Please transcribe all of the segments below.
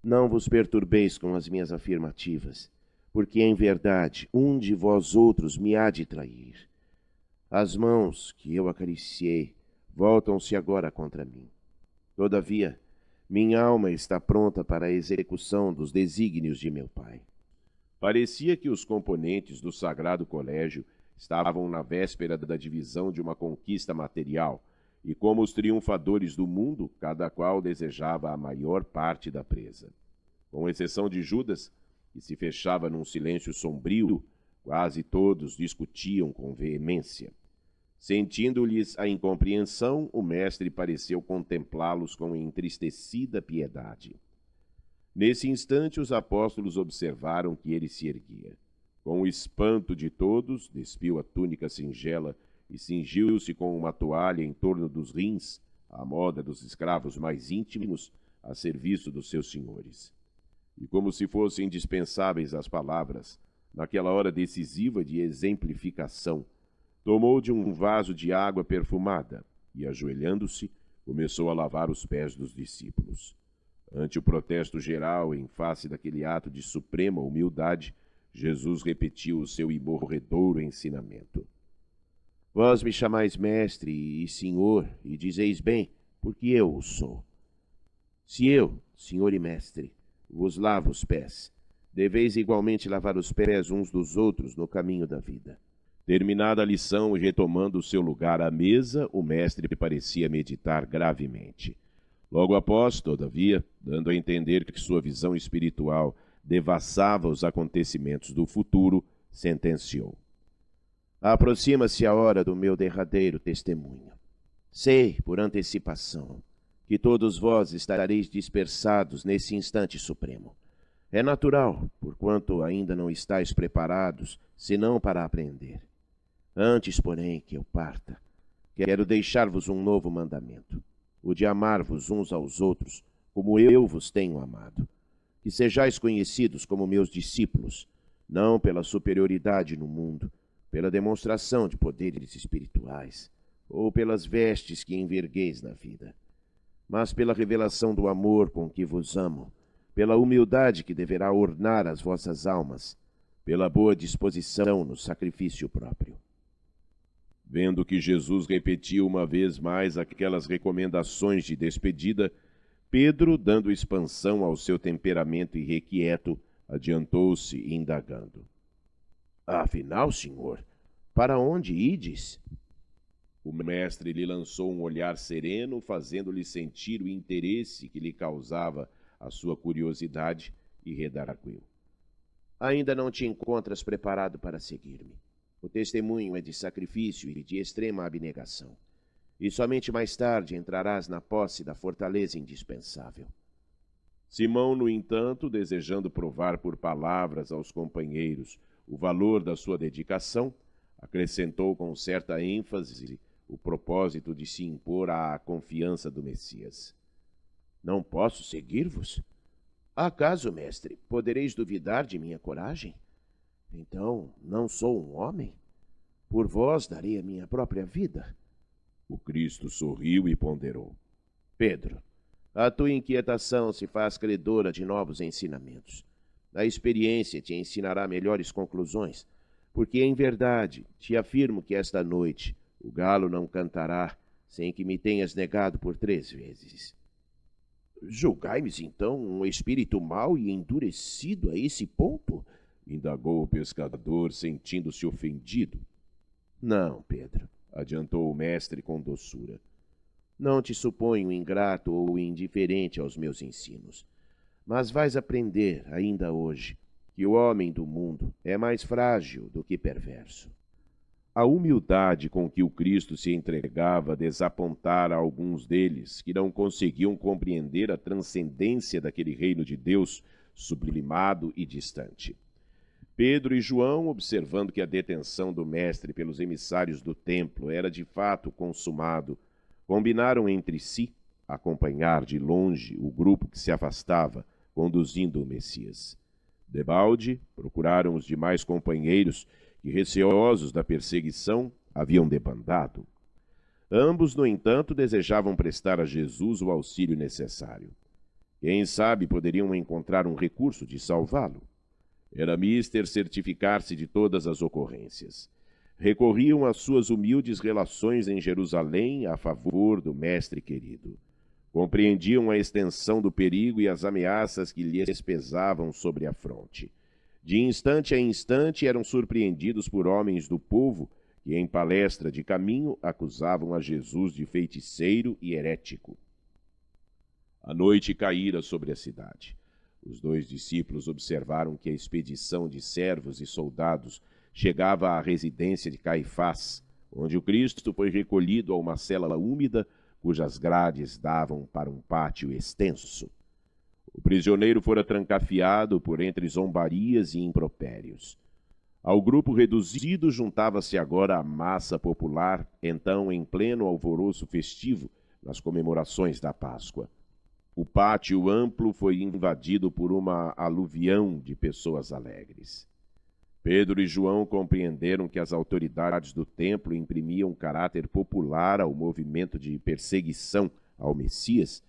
Não vos perturbeis com as minhas afirmativas, porque em verdade um de vós outros me há de trair. As mãos que eu acariciei voltam-se agora contra mim. Todavia, minha alma está pronta para a execução dos desígnios de meu Pai. Parecia que os componentes do Sagrado Colégio estavam na véspera da divisão de uma conquista material, e como os triunfadores do mundo, cada qual desejava a maior parte da presa. Com exceção de Judas, que se fechava num silêncio sombrio, quase todos discutiam com veemência. Sentindo-lhes a incompreensão, o mestre pareceu contemplá-los com entristecida piedade. Nesse instante, os apóstolos observaram que ele se erguia. Com o espanto de todos, despiu a túnica singela e cingiu-se com uma toalha em torno dos rins, à moda dos escravos mais íntimos, a serviço dos seus senhores. E como se fossem indispensáveis as palavras, naquela hora decisiva de exemplificação, tomou de um vaso de água perfumada e, ajoelhando-se, começou a lavar os pés dos discípulos. Ante o protesto geral em face daquele ato de suprema humildade, Jesus repetiu o seu imorredouro ensinamento. Vós me chamais mestre e senhor, e dizeis bem, porque eu o sou. Se eu, senhor e mestre, vos lavo os pés, deveis igualmente lavar os pés uns dos outros no caminho da vida. Terminada a lição e retomando o seu lugar à mesa, o mestre parecia meditar gravemente. Logo após, todavia, dando a entender que sua visão espiritual devassava os acontecimentos do futuro, sentenciou. Aproxima-se a hora do meu derradeiro testemunho. Sei, por antecipação, que todos vós estareis dispersados nesse instante supremo. É natural, porquanto ainda não estáis preparados, senão para aprender. Antes, porém, que eu parta, quero deixar-vos um novo mandamento, o de amar-vos uns aos outros, como eu vos tenho amado. Que sejais conhecidos como meus discípulos, não pela superioridade no mundo, pela demonstração de poderes espirituais, ou pelas vestes que envergueis na vida, mas pela revelação do amor com que vos amo, pela humildade que deverá ornar as vossas almas, pela boa disposição no sacrifício próprio. Vendo que Jesus repetiu uma vez mais aquelas recomendações de despedida, Pedro, dando expansão ao seu temperamento irrequieto, adiantou-se indagando. Afinal, senhor, para onde ides? O mestre lhe lançou um olhar sereno, fazendo-lhe sentir o interesse que lhe causava a sua curiosidade, e redarguiu. Ainda não te encontras preparado para seguir-me. O testemunho é de sacrifício e de extrema abnegação. E somente mais tarde entrarás na posse da fortaleza indispensável. Simão, no entanto, desejando provar por palavras aos companheiros o valor da sua dedicação, acrescentou com certa ênfase o propósito de se impor à confiança do Messias. Não posso seguir-vos? Acaso, mestre, podereis duvidar de minha coragem? Então, não sou um homem? Por vós darei a minha própria vida. O Cristo sorriu e ponderou. Pedro, a tua inquietação se faz credora de novos ensinamentos. A experiência te ensinará melhores conclusões, porque em verdade te afirmo que esta noite o galo não cantará sem que me tenhas negado por 3 vezes. Julgai-me, então, um espírito mau e endurecido a esse ponto? Indagou o pescador, sentindo-se ofendido. Não, Pedro, adiantou o mestre com doçura. Não te suponho ingrato ou indiferente aos meus ensinos, mas vais aprender, ainda hoje, que o homem do mundo é mais frágil do que perverso. A humildade com que o Cristo se entregava desapontara alguns deles, que não conseguiam compreender a transcendência daquele reino de Deus, sublimado e distante. Pedro e João, observando que a detenção do mestre pelos emissários do templo era de fato consumado, combinaram entre si acompanhar de longe o grupo que se afastava, conduzindo o Messias. Debalde procuraram os demais companheiros que, receosos da perseguição, haviam debandado. Ambos, no entanto, desejavam prestar a Jesus o auxílio necessário. Quem sabe poderiam encontrar um recurso de salvá-lo. Era mister certificar-se de todas as ocorrências. Recorriam às suas humildes relações em Jerusalém a favor do mestre querido. Compreendiam a extensão do perigo e as ameaças que lhes pesavam sobre a fronte. De instante a instante eram surpreendidos por homens do povo que, em palestra de caminho, acusavam a Jesus de feiticeiro e herético. A noite caíra sobre a cidade. Os 2 discípulos observaram que a expedição de servos e soldados chegava à residência de Caifás, onde o Cristo foi recolhido a uma cela úmida, cujas grades davam para um pátio extenso. O prisioneiro fora trancafiado por entre zombarias e impropérios. Ao grupo reduzido juntava-se agora a massa popular, então em pleno alvoroço festivo, nas comemorações da Páscoa. O pátio amplo foi invadido por uma aluvião de pessoas alegres. Pedro e João compreenderam que as autoridades do templo imprimiam caráter popular ao movimento de perseguição ao Messias,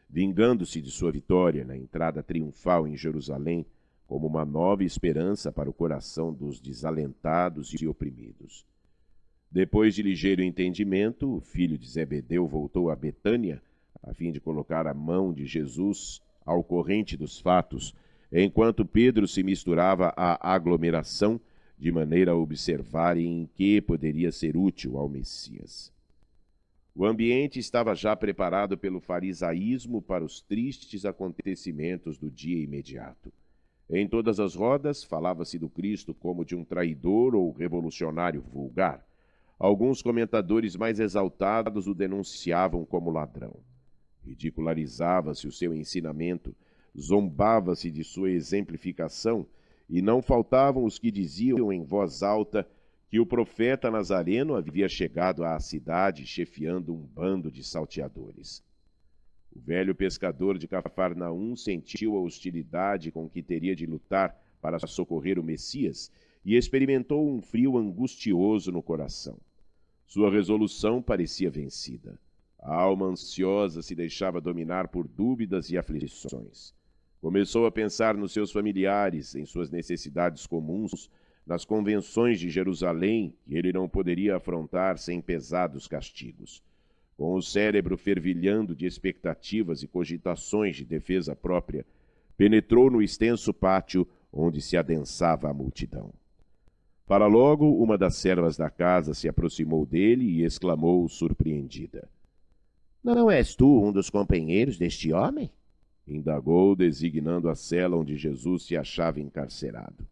vingando-se de sua vitória na entrada triunfal em Jerusalém como uma nova esperança para o coração dos desalentados e oprimidos. Depois de ligeiro entendimento, o filho de Zebedeu voltou a Betânia, a fim de colocar a mão de Jesus ao corrente dos fatos, enquanto Pedro se misturava à aglomeração, de maneira a observar em que poderia ser útil ao Messias. O ambiente estava já preparado pelo farisaísmo para os tristes acontecimentos do dia imediato. Em todas as rodas, falava-se do Cristo como de um traidor ou revolucionário vulgar. Alguns comentadores mais exaltados o denunciavam como ladrão. Ridicularizava-se o seu ensinamento, zombava-se de sua exemplificação, e não faltavam os que diziam em voz alta que o profeta nazareno havia chegado à cidade chefiando um bando de salteadores. O velho pescador de Cafarnaum sentiu a hostilidade com que teria de lutar para socorrer o Messias e experimentou um frio angustioso no coração. Sua resolução parecia vencida. A alma ansiosa se deixava dominar por dúvidas e aflições. Começou a pensar nos seus familiares, em suas necessidades comuns, nas convenções de Jerusalém, que ele não poderia afrontar sem pesados castigos. Com o cérebro fervilhando de expectativas e cogitações de defesa própria, penetrou no extenso pátio onde se adensava a multidão. Para logo, uma das servas da casa se aproximou dele e exclamou surpreendida: Não és tu um dos companheiros deste homem? Indagou, designando a cela onde Jesus se achava encarcerado.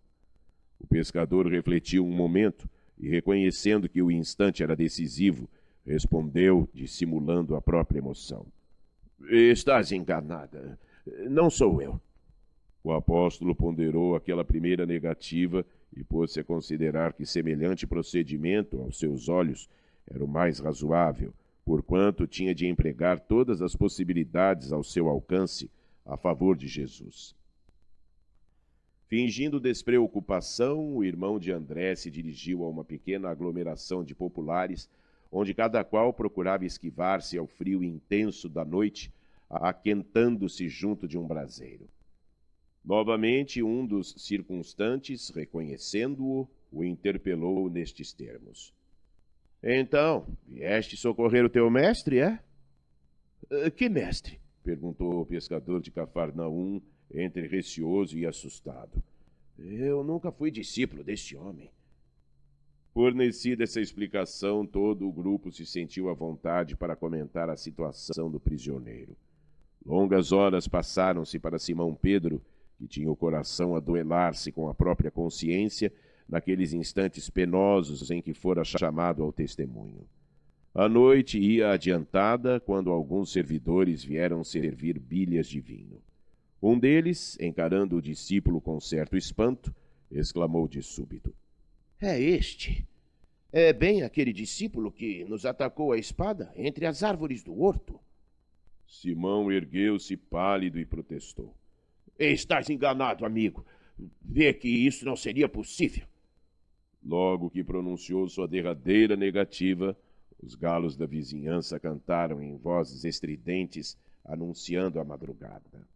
O pescador refletiu um momento e, reconhecendo que o instante era decisivo, respondeu, dissimulando a própria emoção: Estás enganada. Não sou eu. O apóstolo ponderou aquela primeira negativa e pôs-se a considerar que semelhante procedimento, aos seus olhos, era o mais razoável, porquanto tinha de empregar todas as possibilidades ao seu alcance a favor de Jesus. Fingindo despreocupação, o irmão de André se dirigiu a uma pequena aglomeração de populares, onde cada qual procurava esquivar-se ao frio intenso da noite, aquentando-se junto de um braseiro. Novamente, um dos circunstantes, reconhecendo-o, o interpelou nestes termos: Então, vieste socorrer o teu mestre, é? Que mestre? Perguntou o pescador de Cafarnaum, entre receoso e assustado. Eu nunca fui discípulo deste homem. Fornecida essa explicação, todo o grupo se sentiu à vontade para comentar a situação do prisioneiro. Longas horas passaram-se para Simão Pedro, que tinha o coração a duelar-se com a própria consciência naqueles instantes penosos em que fora chamado ao testemunho. A noite ia adiantada quando alguns servidores vieram servir bilhas de vinho. Um deles, encarando o discípulo com certo espanto, exclamou de súbito: É este. É bem aquele discípulo que nos atacou a espada entre as árvores do horto. Simão ergueu-se pálido e protestou: Estás enganado, amigo. Vê que isso não seria possível. Logo que pronunciou sua derradeira negativa, os galos da vizinhança cantaram em vozes estridentes, anunciando a madrugada.